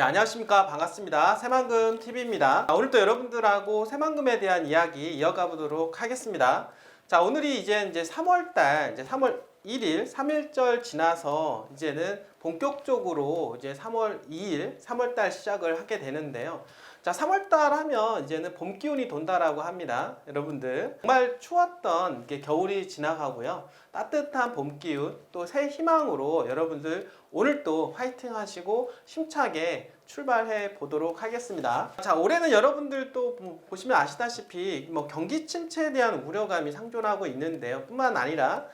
안녕하십니까. 반갑습니다. 새만금 TV입니다. 오늘도 여러분들하고 새만금에 대한 이야기 이어가 보도록 하겠습니다. 자, 오늘이 이제 3월달, 이제 3월 1일, 3일절 지나서 이제는 본격적으로 이제 3월 2일, 3월달 시작을 하게 되는데요. 자, 3월달 하면 이제는 봄 기운이 돈다라고 합니다. 여러분들 정말 추웠던 게 겨울이 지나가고요. 따뜻한 봄 기운 또 새 희망으로 여러분들 오늘 또 화이팅 하시고 힘차게 출발해 보도록 하겠습니다. 자, 올해는 여러분들 또 보시면 아시다시피 경기 침체에 대한 우려감이 상존하고 있는데요. 뿐만 아니라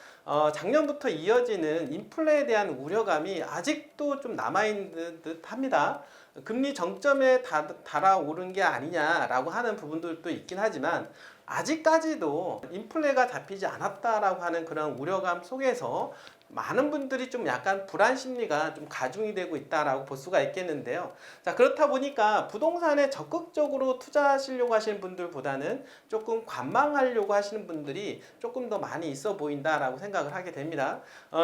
작년부터 이어지는 인플레에 대한 우려감이 아직도 좀 남아있는 듯 합니다. 금리 정점에 달아오른 게 아니냐라고 하는 부분들도 있긴 하지만 아직까지도 인플레가 잡히지 않았다라고 하는 그런 우려감 속에서 많은 분들이 좀 약간 불안 심리가 좀 가중이 되고 있다라고 볼 수가 있겠는데요. 자, 그렇다 보니까 부동산에 적극적으로 투자하시려고 하시는 분들보다는 조금 관망하려고 하시는 분들이 조금 더 많이 있어 보인다라고 생각을 하게 됩니다.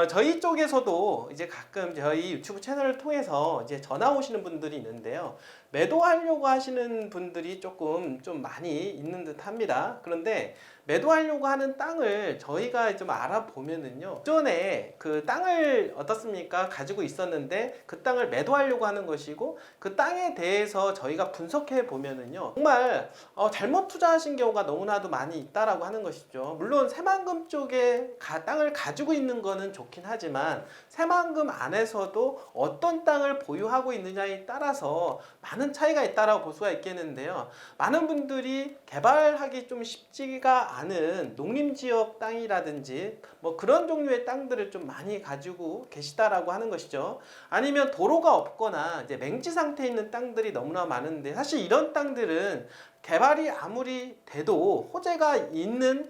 저희 쪽에서도 이제 가끔 저희 유튜브 채널을 통해서 이제 전화 오시는 분들이 있는데요. 매도하려고 하시는 분들이 조금 좀 많이 있는 듯 합니다. 그런데 매도하려고 하는 땅을 저희가 좀 알아보면은요, 전에 그 땅을 어떻습니까? 가지고 있었는데 그 땅을 매도하려고 하는 것이고 그 땅에 대해서 저희가 분석해 보면은요, 정말 잘못 투자하신 경우가 너무나도 많이 있다라고 하는 것이죠. 물론 새만금 쪽에 땅을 가지고 있는 거는 좋긴 하지만 새만금 안에서도 어떤 땅을 보유하고 있느냐에 따라서 많은 차이가 있다라고 볼 수가 있겠는데요. 많은 분들이 개발하기 좀 쉽지가 않은 농림지역 땅이라든지 그런 종류의 땅들을 좀 많이 가지고 계시다라고 하는 것이죠. 아니면 도로가 없거나 이제 맹지 상태에 있는 땅들이 너무나 많은데 사실 이런 땅들은 개발이 아무리 돼도 호재가 있는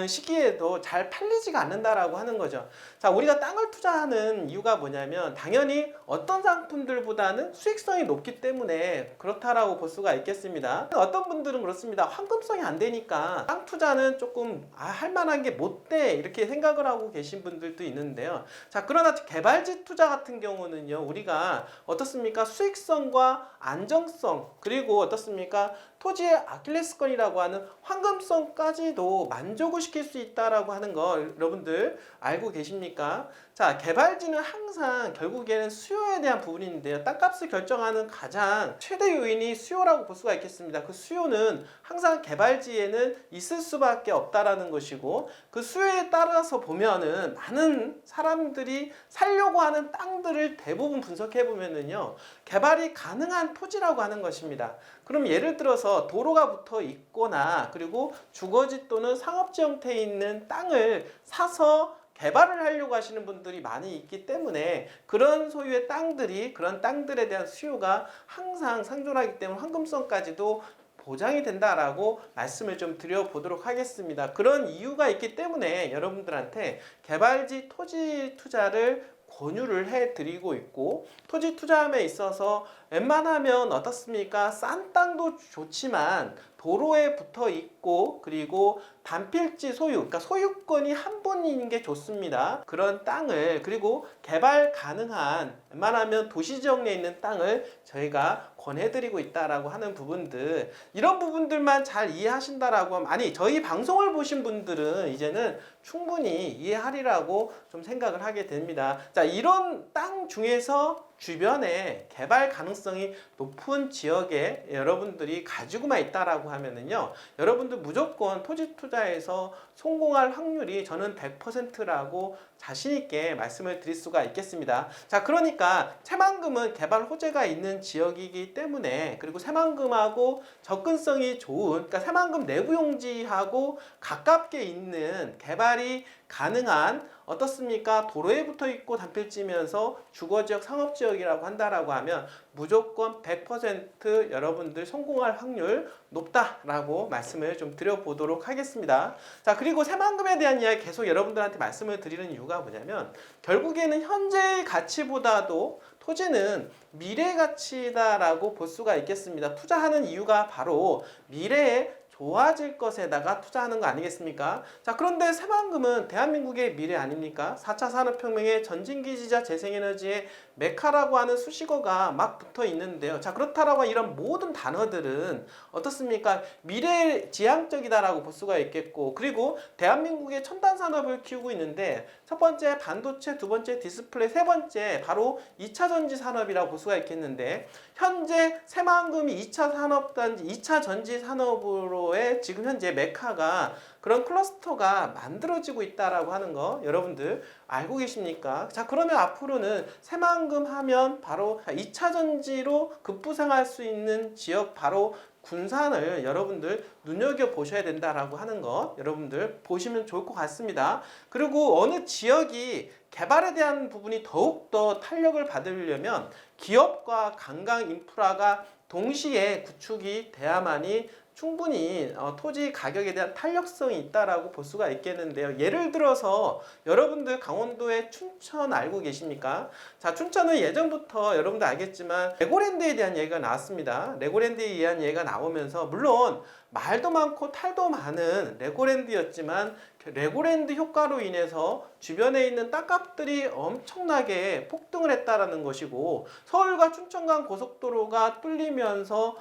시기에도 잘 팔리지가 않는다라고 하는 거죠. 자, 우리가 땅을 투자하는 이유가 뭐냐면 당연히 어떤 상품들보다는 수익성이 높기 때문에 그렇다라고 볼 수가 있겠습니다. 어떤 분들은 그렇습니다. 환금성이 안 되니까 땅 투자는 조금 할 만한 게 못 돼 이렇게 생각을 하고 계신 분들도 있는데요. 자, 그러나 개발지 투자 같은 경우는요, 우리가 어떻습니까? 수익성과 안정성 그리고 어떻습니까? 토지의 아킬레스건이라고 하는 황금성까지도 만족을 시킬 수 있다라고 하는 거 여러분들 알고 계십니까? 자, 개발지는 항상 결국에는 수요에 대한 부분인데요. 땅값을 결정하는 가장 최대 요인이 수요라고 볼 수가 있겠습니다. 그 수요는 항상 개발지에는 있을 수밖에 없다라는 것이고 그 수요에 따라서 보면은 많은 사람들이 살려고 하는 땅들을 대부분 분석해 보면은요, 개발이 가능한 토지라고 하는 것입니다. 그럼 예를 들어서 도로가 붙어 있거나 그리고 주거지 또는 상업지 형태에 있는 땅을 사서 개발을 하려고 하시는 분들이 많이 있기 때문에 그런 소유의 땅들이 그런 땅들에 대한 수요가 항상 상존하기 때문에 황금성까지도 보장이 된다라고 말씀을 좀 드려보도록 하겠습니다. 그런 이유가 있기 때문에 여러분들한테 개발지 토지 투자를 권유를 해드리고 있고, 토지 투자함에 있어서 웬만하면 어떻습니까? 싼 땅도 좋지만 도로에 붙어 있고 그리고 단필지 소유, 그러니까 소유권이 한 분인 게 좋습니다. 그런 땅을, 그리고 개발 가능한 웬만하면 도시지역에 있는 땅을 저희가 권해드리고 있다라고 하는 부분들, 이런 부분들만 잘 이해하신다라고 하면, 아니 저희 방송을 보신 분들은 이제는 충분히 이해하리라고 좀 생각을 하게 됩니다. 자, 이런 땅 중에서 주변에 개발 가능성이 높은 지역에 여러분들이 가지고만 있다라고 하면은요, 여러분들 무조건 토지 투자에서 성공할 확률이 저는 100%라고 자신있게 말씀을 드릴 수가 있겠습니다. 자, 그러니까 새만금은 개발 호재가 있는 지역이기 때문에, 그리고 새만금하고 접근성이 좋은, 그러니까 새만금 내부 용지하고 가깝게 있는 개발이 가능한 어떻습니까? 도로에 붙어 있고 단필지면서 주거지역, 상업지역이라고 한다라고 하면 무조건 100% 여러분들 성공할 확률 높다라고 말씀을 좀 드려보도록 하겠습니다. 자, 그리고 새만금에 대한 이야기 계속 여러분들한테 말씀을 드리는 이유가 뭐냐면 결국에는 현재의 가치보다도 토지는 미래 가치다라고 볼 수가 있겠습니다. 투자하는 이유가 바로 미래에 좋아질 것에다가 투자하는 거 아니겠습니까? 자, 그런데 새만금은 대한민국의 미래 아닙니까? 4차 산업혁명의 전진기지자 재생에너지의 메카라고 하는 수식어가 막 붙어 있는데요. 자, 그렇다라고 이런 모든 단어들은 어떻습니까? 미래지향적이다라고 볼 수가 있겠고, 그리고 대한민국의 첨단 산업을 키우고 있는데 첫 번째 반도체, 두 번째 디스플레이, 세 번째 바로 2차 전지 산업이라고 볼 수가 있겠는데, 현재 새만금이 2차 산업단지, 2차 전지 산업으로의 지금 현재 메카가 그런 클러스터가 만들어지고 있다라고 하는 거 여러분들 알고 계십니까? 자, 그러면 앞으로는 새만금 하면 바로 2차 전지로 급부상할 수 있는 지역, 바로 군산을 여러분들 눈여겨보셔야 된다라고 하는 거 여러분들 보시면 좋을 것 같습니다. 그리고 어느 지역이 개발에 대한 부분이 더욱더 탄력을 받으려면 기업과 관광 인프라가 동시에 구축이 돼야만이 충분히 토지 가격에 대한 탄력성이 있다라고 볼 수가 있겠는데요. 예를 들어서 여러분들 강원도의 춘천 알고 계십니까? 자, 춘천은 예전부터 여러분들 알겠지만 레고랜드에 대한 얘기가 나왔습니다. 레고랜드에 대한 얘기가 나오면서 물론 말도 많고 탈도 많은 레고랜드였지만 레고랜드 효과로 인해서 주변에 있는 땅값들이 엄청나게 폭등을 했다라는 것이고, 서울과 춘천 간 고속도로가 뚫리면서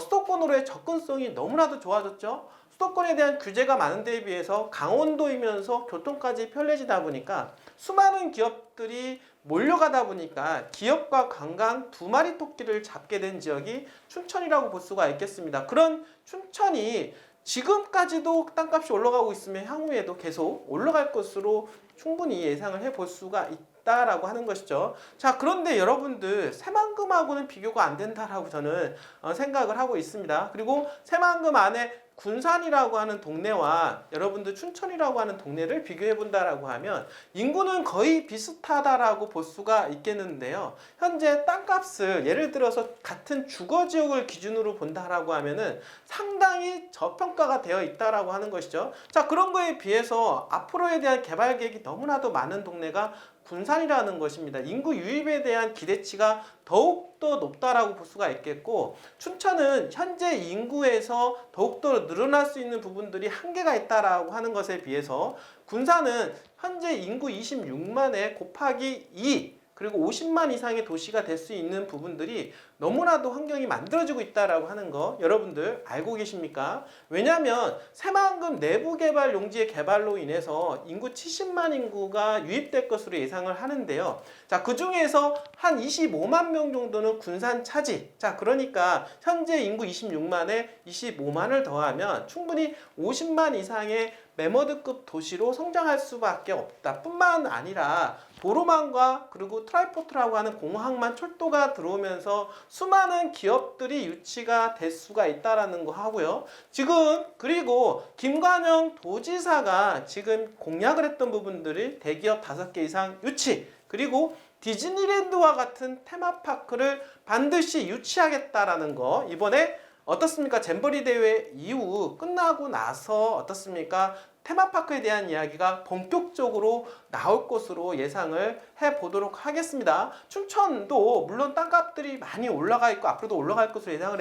수도권으로의 접근성이 너무나도 좋아졌죠. 수도권에 대한 규제가 많은 데에 비해서 강원도이면서 교통까지 편리해지다 보니까 수많은 기업들이 몰려가다 보니까 기업과 관광 두 마리 토끼를 잡게 된 지역이 춘천이라고 볼 수가 있겠습니다. 그런 춘천이 지금까지도 땅값이 올라가고 있으면 향후에도 계속 올라갈 것으로 충분히 예상을 해볼 수가 있다라고 하는 것이죠. 자, 그런데 여러분들 새만금하고는 비교가 안 된다라고 저는 생각을 하고 있습니다. 그리고 새만금 안에 군산이라고 하는 동네와 여러분들 춘천이라고 하는 동네를 비교해 본다라고 하면 인구는 거의 비슷하다라고 볼 수가 있겠는데요. 현재 땅값을 예를 들어서 같은 주거 지역을 기준으로 본다라고 하면은 상당히 저평가가 되어 있다라고 하는 것이죠. 자, 그런 거에 비해서 앞으로에 대한 개발 계획이 너무나도 많은 동네가 군산이라는 것입니다. 인구 유입에 대한 기대치가 더욱더 높다라고 볼 수가 있겠고, 춘천은 현재 인구에서 더욱더 늘어날 수 있는 부분들이 한계가 있다라고 하는 것에 비해서 군산은 현재 인구 26만에 곱하기 2 그리고 50만 이상의 도시가 될 수 있는 부분들이 너무나도 환경이 만들어지고 있다라고 하는 거 여러분들 알고 계십니까? 왜냐하면 새만금 내부 개발 용지의 개발로 인해서 인구 70만 인구가 유입될 것으로 예상을 하는데요. 자, 그 중에서 한 25만 명 정도는 군산 차지. 자, 그러니까 현재 인구 26만에 25만을 더하면 충분히 50만 이상의 메머드급 도시로 성장할 수밖에 없다. 뿐만 아니라 도로망과 그리고 트라이포트라고 하는 공항만 철도가 들어오면서 수많은 기업들이 유치가 될 수가 있다라는 거 하고요. 지금 그리고 김관영 도지사가 지금 공약을 했던 부분들이 대기업 5개 이상 유치, 그리고 디즈니랜드와 같은 테마파크를 반드시 유치하겠다라는 거 이번에 어떻습니까? 잼버리 대회 이후 끝나고 나서 어떻습니까? 테마파크에 대한 이야기가 본격적으로 나올 것으로 예상을 해보도록 하겠습니다. 춘천도 물론 땅값들이 많이 올라가 있고 앞으로도 올라갈 것으로 예상을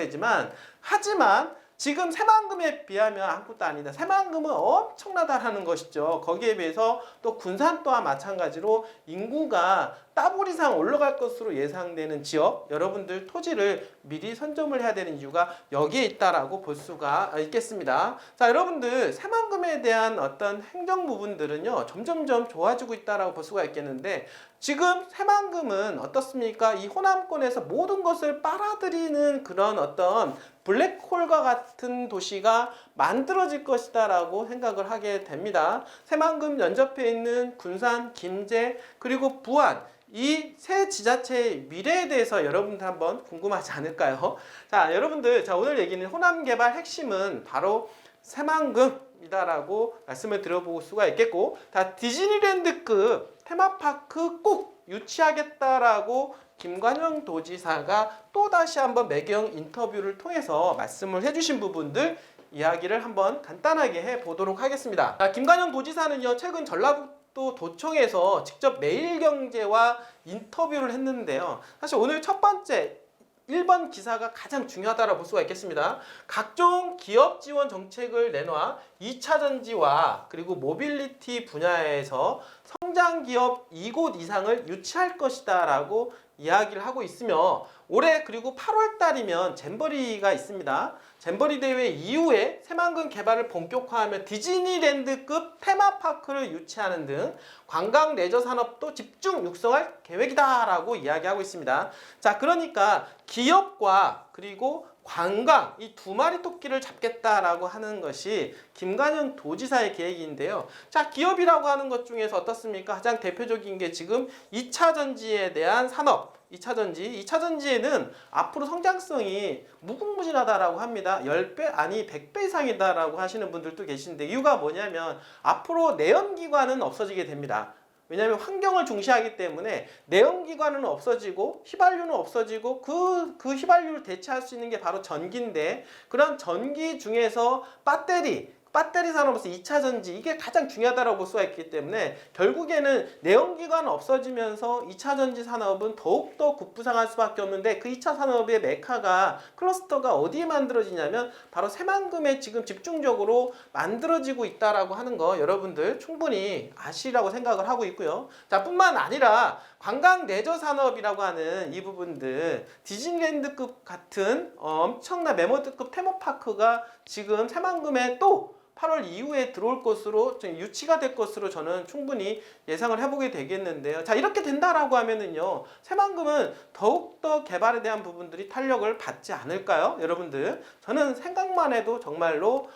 하지만 지금 새만금에 비하면 아무것도 아니다. 새만금은 엄청나다라는 것이죠. 거기에 비해서 또 군산 또한 마찬가지로 인구가 더블 이상 올라갈 것으로 예상되는 지역, 여러분들 토지를 미리 선점을 해야 되는 이유가 여기에 있다라고 볼 수가 있겠습니다. 자, 여러분들 새만금에 대한 어떤 행정 부분들은요 점점점 좋아지고 있다라고 볼 수가 있겠는데, 지금 새만금은 어떻습니까? 이 호남권에서 모든 것을 빨아들이는 그런 어떤 블랙홀과 같은 도시가 만들어질 것이다 라고 생각을 하게 됩니다. 새만금 연접해 있는 군산, 김제, 그리고 부안, 이 세 지자체의 미래에 대해서 여러분들 한번 궁금하지 않을까요? 자, 여러분들, 오늘 얘기는 호남 개발 핵심은 바로 새만금이다라고 말씀을 드려볼 수가 있겠고, 다 디즈니랜드급 테마파크 꼭 유치하겠다라고 김관영 도지사가 또다시 한번 매경 인터뷰를 통해서 말씀을 해주신 부분들 이야기를 한번 간단하게 해보도록 하겠습니다. 자, 김관영 도지사는요 최근 전라북도 도청에서 직접 매일경제와 인터뷰를 했는데요. 사실 오늘 첫 번째 1번 기사가 가장 중요하다고 볼 수가 있겠습니다. 각종 기업 지원 정책을 내놔 2차 전지와 그리고 모빌리티 분야에서 성장 기업 2곳 이상을 유치할 것이다 라고 이야기를 하고 있으며, 올해 그리고 8월 달이면 잼버리가 있습니다. 잼버리 대회 이후에 새만금 개발을 본격화하며 디즈니랜드급 테마파크를 유치하는 등 관광 레저 산업도 집중 육성할 계획이다 라고 이야기하고 있습니다. 자, 그러니까 기업과 그리고 관광, 이 두 마리 토끼를 잡겠다라고 하는 것이 김관영 도지사의 계획인데요. 자, 기업이라고 하는 것 중에서 어떻습니까? 가장 대표적인 게 지금 2차 전지에 대한 산업, 2차 전지에는 앞으로 성장성이 무궁무진하다라고 합니다. 10배 아니 100배 이상이다라고 하시는 분들도 계신데, 이유가 뭐냐면 앞으로 내연기관은 없어지게 됩니다. 왜냐하면 환경을 중시하기 때문에 내연기관은 없어지고 휘발유는 없어지고 그 휘발유를 대체할 수 있는 게 바로 전기인데, 그런 전기 중에서 배터리 산업에서 2차 전지, 이게 가장 중요하다고 볼 수가 있기 때문에 결국에는 내연기관 없어지면서 2차 전지 산업은 더욱더 급부상할 수밖에 없는데, 그 2차 산업의 메카가 클러스터가 어디에 만들어지냐면 바로 새만금에 지금 집중적으로 만들어지고 있다라고 하는 거 여러분들 충분히 아시라고 생각을 하고 있고요. 자, 뿐만 아니라 관광 레저 산업이라고 하는 이 부분들, 디즈니랜드급 같은 엄청난 메모드급 테마파크가 지금 새만금에 또 8월 이후에 들어올 것으로, 유치가 될 것으로 저는 충분히 예상을 해보게 되겠는데요. 자, 이렇게 된다라고 하면은요, 새만금은 더욱더 개발에 대한 부분들이 탄력을 받지 않을까요? 여러분들, 저는 생각만 해도 정말로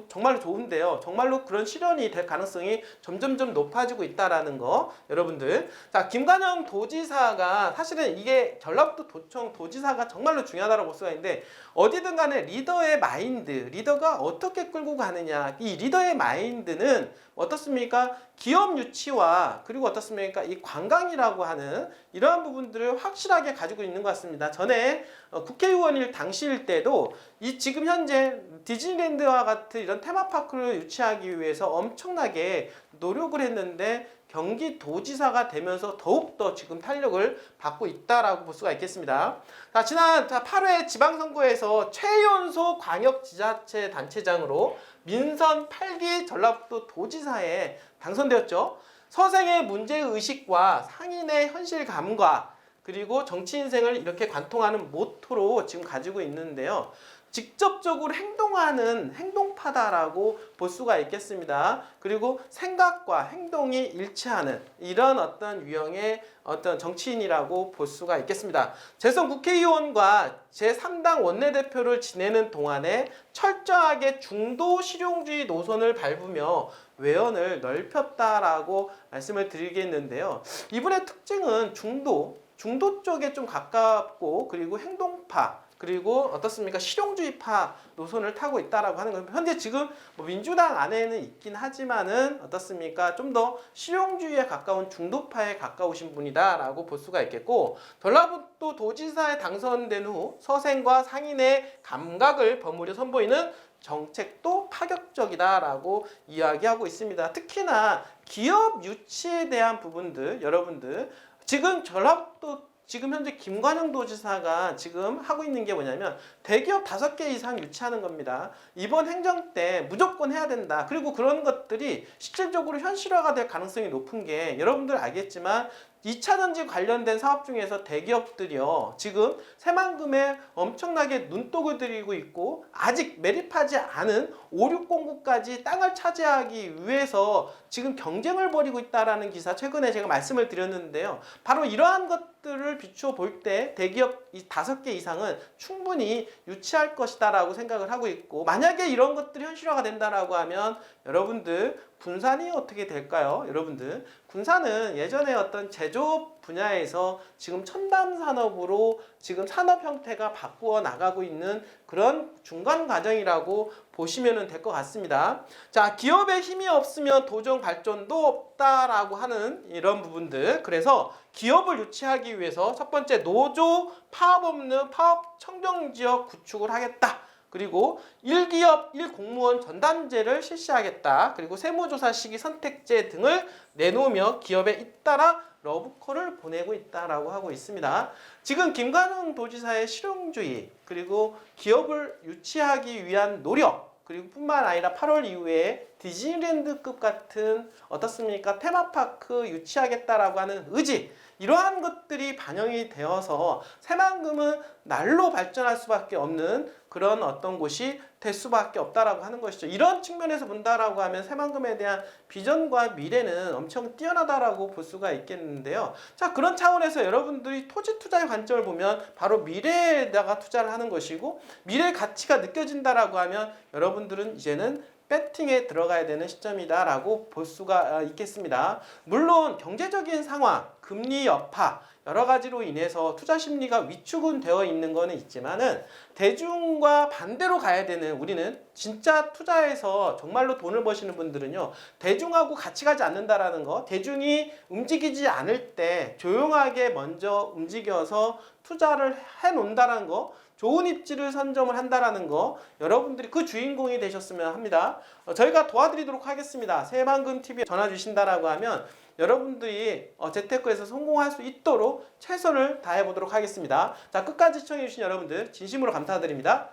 정말로 좋은데요. 정말로 그런 실현이 될 가능성이 점점점 높아지고 있다라는 거, 여러분들. 자, 김관영 도지사가 사실은 이게 전라북도 도청 도지사가 정말로 중요하다고 볼 수가 있는데, 어디든 간에 리더의 마인드, 리더가 어떻게 끌고 가느냐, 이 리더의 마인드는 어떻습니까? 기업 유치와 그리고 어떻습니까? 이 관광이라고 하는 이러한 부분들을 확실하게 가지고 있는 것 같습니다. 전에 국회의원일 당시일 때도 이 지금 현재 디즈니랜드와 같은 이런 테마파크를 유치하기 위해서 엄청나게 노력을 했는데, 경기도지사가 되면서 더욱더 지금 탄력을 받고 있다라고 볼 수가 있겠습니다. 자, 지난 8회 지방선거에서 최연소 광역지자체 단체장으로 민선 8기 전라북도 도지사에 당선되었죠. 서생의 문제의식과 상인의 현실감과 그리고 정치 인생을 이렇게 관통하는 모토로 지금 가지고 있는데요. 직접적으로 행동하는 행동파다라고 볼 수가 있겠습니다. 그리고 생각과 행동이 일치하는 이런 어떤 유형의 어떤 정치인이라고 볼 수가 있겠습니다. 재선 국회의원과 제3당 원내대표를 지내는 동안에 철저하게 중도 실용주의 노선을 밟으며 외연을 넓혔다라고 말씀을 드리겠는데요. 이분의 특징은 중도 쪽에 좀 가깝고, 그리고 행동파, 그리고 어떻습니까? 실용주의파 노선을 타고 있다라고 하는 겁니다. 현재 지금 민주당 안에는 있긴 하지만은 어떻습니까? 좀 더 실용주의에 가까운 중도파에 가까우신 분이다라고 볼 수가 있겠고, 전라북도 도지사에 당선된 후 서생과 상인의 감각을 버무려 선보이는 정책도 파격적이다라고 이야기하고 있습니다. 특히나 기업 유치에 대한 부분들, 여러분들 지금 전라북도 지금 현재 김관영 도지사가 지금 하고 있는 게 뭐냐면 대기업 5개 이상 유치하는 겁니다. 이번 행정 때 무조건 해야 된다. 그리고 그런 것들이 실질적으로 현실화가 될 가능성이 높은 게, 여러분들 알겠지만 2차 전지 관련된 사업 중에서 대기업들이요, 지금 새만금에 엄청나게 눈독을 들이고 있고, 아직 매립하지 않은 5609까지 땅을 차지하기 위해서 지금 경쟁을 벌이고 있다라는 기사 최근에 제가 말씀을 드렸는데요. 바로 이러한 것들을 비추어 볼 때 대기업 이 5개 이상은 충분히 유치할 것이다라고 생각을 하고 있고, 만약에 이런 것들이 현실화가 된다라고 하면 여러분들 군산이 어떻게 될까요? 여러분들, 군산은 예전에 어떤 제조업 분야에서 지금 첨단 산업으로 지금 산업 형태가 바꾸어 나가고 있는 그런 중간 과정이라고 보시면 될 것 같습니다. 자, 기업의 힘이 없으면 도정 발전도 없다라고 하는 이런 부분들. 그래서 기업을 유치하기 위해서 첫 번째, 노조 파업 없는 파업 청정지역 구축을 하겠다. 그리고 1기업 1공무원 전담제를 실시하겠다. 그리고 세무조사 시기 선택제 등을 내놓으며 기업에 잇따라 러브콜을 보내고 있다라고 하고 있습니다. 지금 김관웅 도지사의 실용주의 그리고 기업을 유치하기 위한 노력 그리고 뿐만 아니라 8월 이후에 디즈니랜드급 같은 어떻습니까? 테마파크 유치하겠다라고 하는 의지 이러한 것들이 반영이 되어서 새만금은 날로 발전할 수밖에 없는 그런 어떤 곳이 될 수밖에 없다라고 하는 것이죠. 이런 측면에서 본다라고 하면 새만금에 대한 비전과 미래는 엄청 뛰어나다라고 볼 수가 있겠는데요. 자, 그런 차원에서 여러분들이 토지 투자의 관점을 보면 바로 미래에다가 투자를 하는 것이고 미래의 가치가 느껴진다라고 하면 여러분들은 이제는 배팅에 들어가야 되는 시점이다라고 볼 수가 있겠습니다. 물론 경제적인 상황, 금리 여파 여러 가지로 인해서 투자 심리가 위축은 되어 있는 거는 있지만은 대중과 반대로 가야 되는 우리는 진짜 투자해서 정말로 돈을 버시는 분들은요. 대중하고 같이 가지 않는다라는 거. 대중이 움직이지 않을 때 조용하게 먼저 움직여서 투자를 해 놓는다라는 거. 좋은 입지를 선점을 한다라는 거 여러분들이 그 주인공이 되셨으면 합니다. 저희가 도와드리도록 하겠습니다. 새만금TV에 전화 주신다라고 하면 여러분들이 재테크에서 성공할 수 있도록 최선을 다해 보도록 하겠습니다. 자, 끝까지 시청해 주신 여러분들 진심으로 감사드립니다.